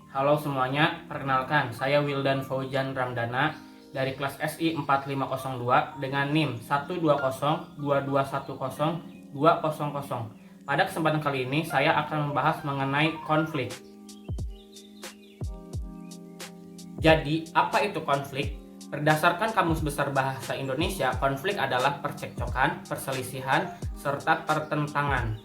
Halo semuanya, perkenalkan saya Wildan Faujan Ramdana dari kelas SI 4502 dengan NIM 12022102000. Pada kesempatan kali ini saya akan membahas mengenai konflik. Jadi, apa itu konflik? Berdasarkan Kamus Besar Bahasa Indonesia, konflik adalah percekcokan, perselisihan, serta pertentangan.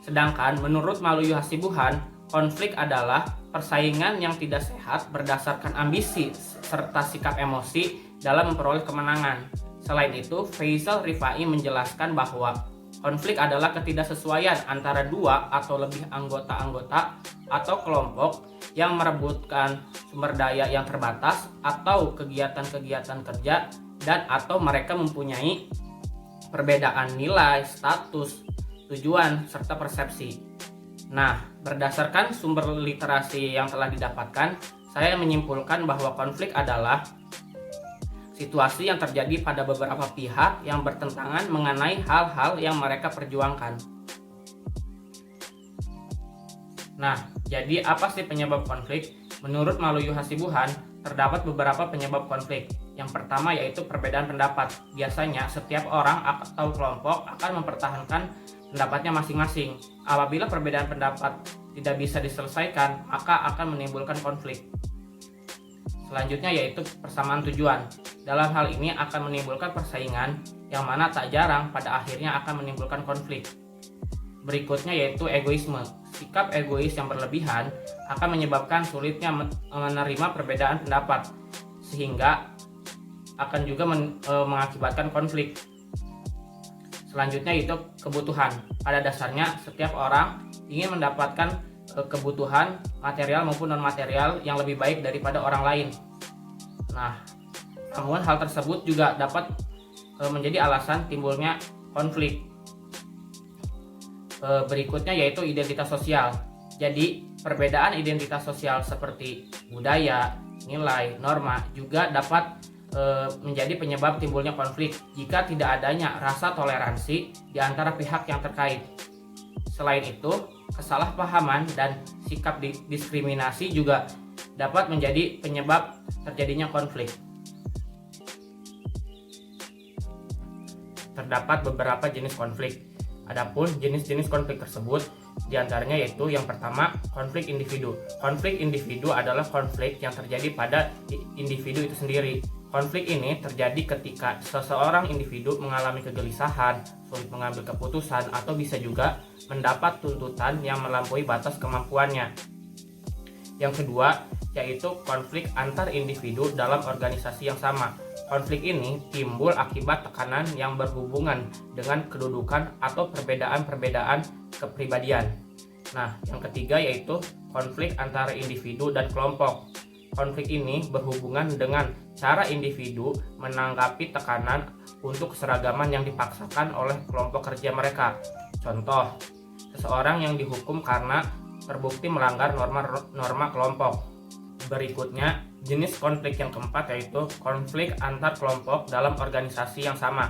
Sedangkan menurut Maluyu Hasibuhan, konflik adalah persaingan yang tidak sehat berdasarkan ambisi serta sikap emosi dalam memperoleh kemenangan. Selain itu, Faisal Rifai menjelaskan bahwa konflik adalah ketidaksesuaian antara dua atau lebih anggota-anggota atau kelompok yang merebutkan sumber daya yang terbatas atau kegiatan-kegiatan kerja dan atau mereka mempunyai perbedaan nilai, status, tujuan, serta persepsi. Nah, berdasarkan sumber literasi yang telah didapatkan, saya menyimpulkan bahwa konflik adalah situasi yang terjadi pada beberapa pihak yang bertentangan mengenai hal-hal yang mereka perjuangkan. Nah, jadi apa sih penyebab konflik? Menurut Maluyu Hasibuhan, terdapat beberapa penyebab konflik. Yang pertama yaitu perbedaan pendapat. Biasanya setiap orang atau kelompok akan mempertahankan pendapatnya masing-masing. Apabila perbedaan pendapat tidak bisa diselesaikan, maka akan menimbulkan konflik. Selanjutnya yaitu persamaan tujuan. Dalam hal ini akan menimbulkan persaingan yang mana tak jarang pada akhirnya akan menimbulkan konflik. Berikutnya yaitu egoisme. Sikap egois yang berlebihan akan menyebabkan sulitnya menerima perbedaan pendapat, sehingga akan juga mengakibatkan konflik. Selanjutnya itu kebutuhan. Pada dasarnya setiap orang ingin mendapatkan kebutuhan material maupun non-material yang lebih baik daripada orang lain. Nah, namun hal tersebut juga dapat menjadi alasan timbulnya konflik. Berikutnya yaitu identitas sosial. Jadi, perbedaan identitas sosial seperti budaya, nilai, norma juga dapat menjadi penyebab timbulnya konflik jika tidak adanya rasa toleransi di antara pihak yang terkait. Selain itu, kesalahpahaman dan sikap diskriminasi juga dapat menjadi penyebab terjadinya konflik. Terdapat beberapa jenis konflik. Adapun jenis-jenis konflik tersebut diantaranya yaitu yang pertama, konflik individu. Konflik individu adalah konflik yang terjadi pada individu itu sendiri. Konflik ini terjadi ketika seseorang individu mengalami kegelisahan, sulit mengambil keputusan, atau bisa juga mendapat tuntutan yang melampaui batas kemampuannya. Yang kedua, yaitu konflik antar individu dalam organisasi yang sama. Konflik ini timbul akibat tekanan yang berhubungan dengan kedudukan atau perbedaan-perbedaan kepribadian. Nah, yang ketiga yaitu konflik antara individu dan kelompok. Konflik ini berhubungan dengan cara individu menanggapi tekanan untuk keseragaman yang dipaksakan oleh kelompok kerja mereka. Contoh, seseorang yang dihukum karena terbukti melanggar norma kelompok. Berikutnya, jenis konflik yang keempat yaitu konflik antar kelompok dalam organisasi yang sama.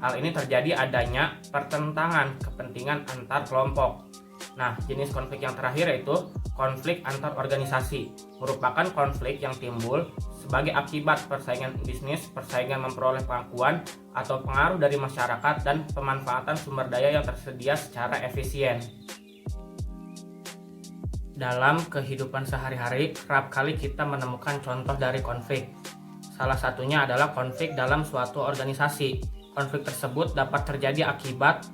Hal ini terjadi adanya pertentangan kepentingan antar kelompok. Nah, jenis konflik yang terakhir yaitu konflik antar organisasi. Merupakan konflik yang timbul sebagai akibat persaingan bisnis, persaingan memperoleh pengakuan, atau pengaruh dari masyarakat dan pemanfaatan sumber daya yang tersedia secara efisien. Dalam kehidupan sehari-hari, kerap kali kita menemukan contoh dari konflik. Salah satunya adalah konflik dalam suatu organisasi. Konflik tersebut dapat terjadi akibat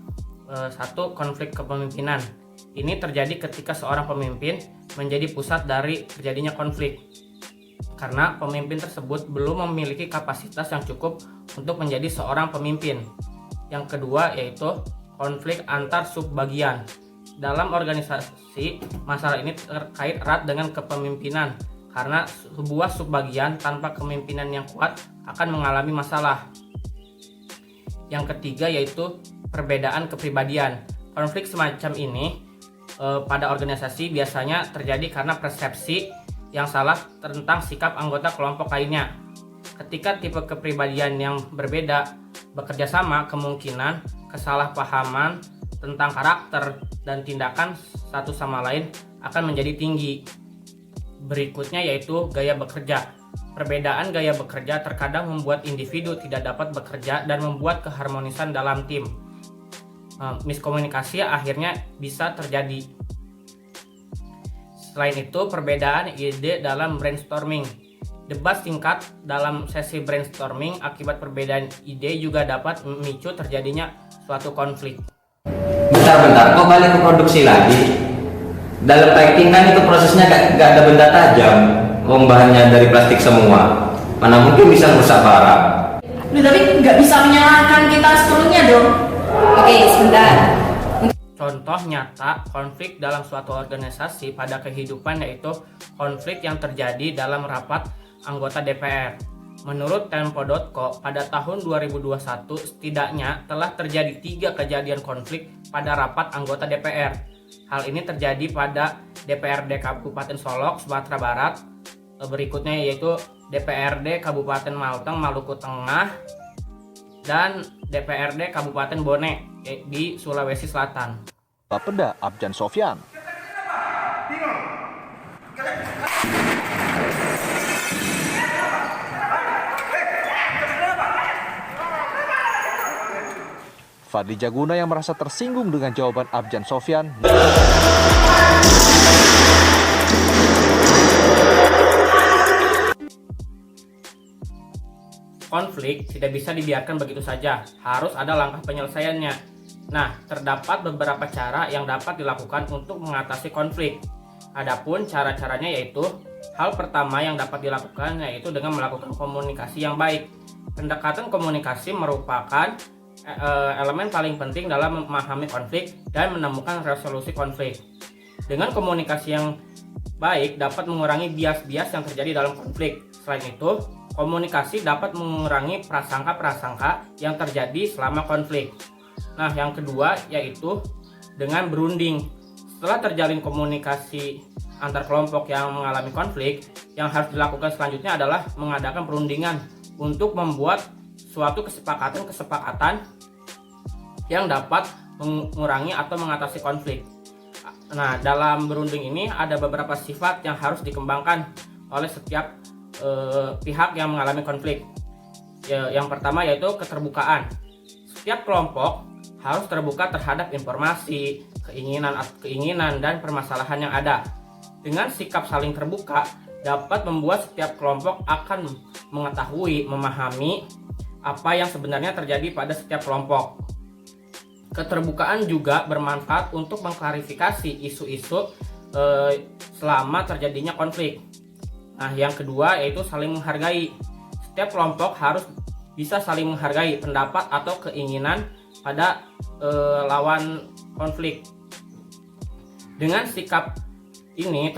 satu, konflik kepemimpinan. Ini terjadi ketika seorang pemimpin menjadi pusat dari terjadinya konflik, karena pemimpin tersebut belum memiliki kapasitas yang cukup untuk menjadi seorang pemimpin. Yang kedua yaitu konflik antar subbagian. Dalam organisasi, masalah ini terkait erat dengan kepemimpinan, karena sebuah subbagian tanpa kepemimpinan yang kuat akan mengalami masalah. Yang ketiga yaitu perbedaan kepribadian. Konflik semacam ini pada organisasi biasanya terjadi karena persepsi yang salah tentang sikap anggota kelompok lainnya. Ketika tipe kepribadian yang berbeda bekerja sama, kemungkinan kesalahpahaman tentang karakter dan tindakan satu sama lain akan menjadi tinggi. Berikutnya yaitu gaya bekerja. Perbedaan gaya bekerja terkadang membuat individu tidak dapat bekerja dan membuat keharmonisan dalam tim. Miskomunikasi akhirnya bisa terjadi. Selain itu, perbedaan ide dalam brainstorming. Debat singkat dalam sesi brainstorming akibat perbedaan ide juga dapat memicu terjadinya suatu konflik. Bentar, kok balik ke produksi lagi? Dalam packing kan itu prosesnya gak ada benda tajam. Bahannya dari plastik semua. Mana mungkin bisa merusak barang. Tapi nggak bisa menyalahkan kita sepenuhnya dong. Oke, sebentar. Contoh nyata konflik dalam suatu organisasi pada kehidupan yaitu konflik yang terjadi dalam rapat anggota DPR. Menurut Tempo.co, pada tahun 2021 setidaknya telah terjadi 3 kejadian konflik pada rapat anggota DPR. Hal ini terjadi pada DPRD Kabupaten Solok, Sumatera Barat. Berikutnya yaitu DPRD Kabupaten Malteng, Maluku Tengah, dan DPRD Kabupaten Bone di Sulawesi Selatan. Bapeda Abjan Sofyan. Fadli Jaguna yang merasa tersinggung dengan jawaban Abjan Sofyan. Konflik tidak bisa dibiarkan begitu saja, harus ada langkah penyelesaiannya. Nah, terdapat beberapa cara yang dapat dilakukan untuk mengatasi konflik. Adapun cara-caranya yaitu, hal pertama yang dapat dilakukan yaitu dengan melakukan komunikasi yang baik. Pendekatan komunikasi merupakan elemen paling penting dalam memahami konflik dan menemukan resolusi konflik. Dengan komunikasi yang baik dapat mengurangi bias-bias yang terjadi dalam konflik. Selain itu, komunikasi dapat mengurangi prasangka-prasangka yang terjadi selama konflik. Nah, yang kedua yaitu dengan berunding. Setelah terjalin komunikasi antar kelompok yang mengalami konflik, yang harus dilakukan selanjutnya adalah mengadakan perundingan untuk membuat suatu kesepakatan yang dapat mengurangi atau mengatasi konflik. Nah, dalam berunding ini ada beberapa sifat yang harus dikembangkan oleh setiap pihak yang mengalami konflik. Yang pertama yaitu keterbukaan. Setiap kelompok harus terbuka terhadap informasi, keinginan dan permasalahan yang ada. Dengan sikap saling terbuka dapat membuat setiap kelompok akan mengetahui, memahami apa yang sebenarnya terjadi pada setiap kelompok. Keterbukaan juga bermanfaat untuk mengklarifikasi isu-isu selama terjadinya konflik. Nah, yang kedua yaitu saling menghargai. Setiap kelompok harus bisa saling menghargai pendapat atau keinginan pada lawan konflik. Dengan sikap ini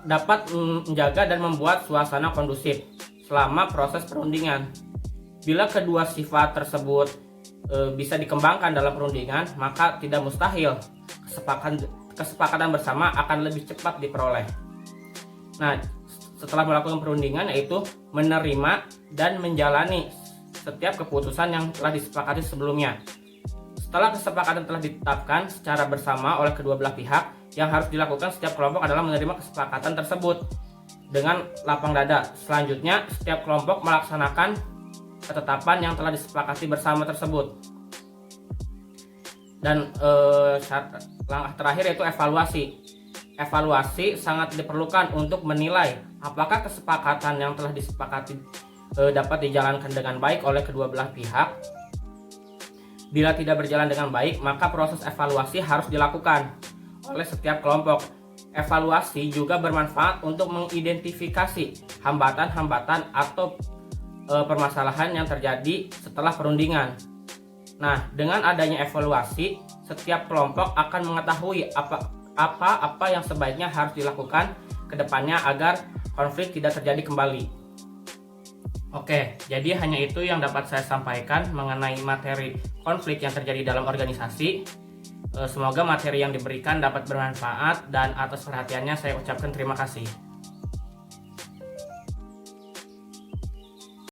dapat menjaga dan membuat suasana kondusif selama proses perundingan. Bila kedua sifat tersebut bisa dikembangkan dalam perundingan, maka tidak mustahil kesepakatan bersama akan lebih cepat diperoleh. Nah, setelah melakukan perundingan yaitu menerima dan menjalani setiap keputusan yang telah disepakati sebelumnya. Setelah kesepakatan telah ditetapkan secara bersama oleh kedua belah pihak, yang harus dilakukan setiap kelompok adalah menerima kesepakatan tersebut dengan lapang dada. Selanjutnya, setiap kelompok melaksanakan ketetapan yang telah disepakati bersama tersebut. Dan langkah terakhir yaitu evaluasi. Evaluasi sangat diperlukan untuk menilai apakah kesepakatan yang telah disepakati dapat dijalankan dengan baik oleh kedua belah pihak. Bila tidak berjalan dengan baik, maka proses evaluasi harus dilakukan oleh setiap kelompok. Evaluasi juga bermanfaat untuk mengidentifikasi hambatan-hambatan atau permasalahan yang terjadi setelah perundingan. Nah, dengan adanya evaluasi, setiap kelompok akan mengetahui apa yang sebaiknya harus dilakukan ke depannya agar konflik tidak terjadi kembali. Oke, jadi hanya itu yang dapat saya sampaikan mengenai materi konflik yang terjadi dalam organisasi. Semoga materi yang diberikan dapat bermanfaat dan atas perhatiannya saya ucapkan terima kasih.